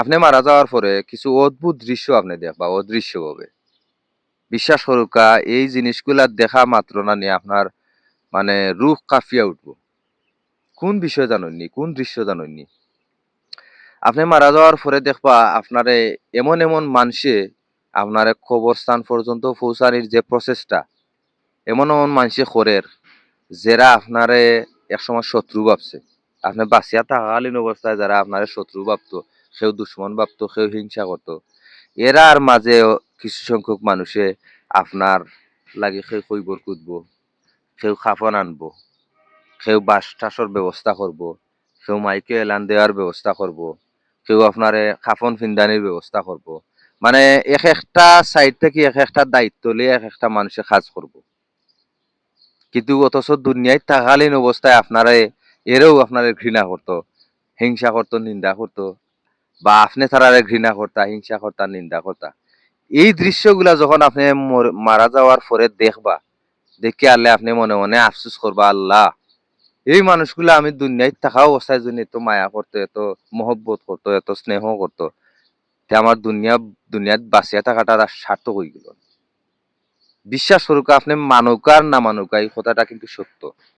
আপনি মারা যাওয়ার পরে কিছু অদ্ভুত দৃশ্য আপনি দেখবা অদৃশ্য হবে। বিশ্বাস করুকা এই জিনিসগুলা দেখা মাত্র না নিয়ে আপনার মানে রুহ কাঁপিয়া উঠবো। কোন বিষয় জানেননি, কোন দৃশ্য জানেননি? আপনি মারা যাওয়ার পরে দেখবা আপনারে এমন এমন মানুষে আপনারে কবরস্থান পর্যন্ত পৌঁছানির যে প্রসেসটা এমন এমন মানুষে করের যারা আপনারে একসময় শত্রু ভাবছে। আপনি বাঁচিয়া থাকাকালীন অবস্থায় যারা আপনারে শত্রু ভাবতো, কেউ দুশ্মন ভাবতো, কেউ হিংসা করতো, এরা আর মাঝে কিছু সংখ্যক মানুষে আপনার লাগে কেউ খৈবর কুদবো, কেউ খাফন আনবো, কেউ বাস টাসর ব্যবস্থা করব, কেউ মাইকে এলান দেওয়ার ব্যবস্থা করব, কেউ আপনারে খাফন ফিন্দানির ব্যবস্থা করব। মানে এক একটা সাইড থেকে এক একটা দায়িত্ব নিয়ে এক একটা মানুষের কাজ করব। কিন্তু অথচ দুনিয়ায় থাকালীন অবস্থায় আপনারা এরাও আপনারে ঘৃণা করতো, হিংসা করতো, নিন্দা করতো, বা আপনি তারারে ঘৃণা করতা, হিংসা করতা, নিন্দা করতা। এই দৃশ্যগুলা যখন আপনি মারা যাওয়ার পরে দেখবা, দেখে আল্লাহ আপনি মনে মনে আফসোস করবা, আল্লাহ এই মানুষগুলো আমি দুনিয়ায় থাকা অবস্থায় যদি এত মায়া করতো, এত মহব্বত করতো, এত স্নেহ করতো, তে আমার দুনিয়াত বাঁচিয়া থাকাটা আর সার্থক হয়ে গেল। বিশ্বাস করুক আপনি মানুক আর না মানুক এই কথাটা কিন্তু সত্য।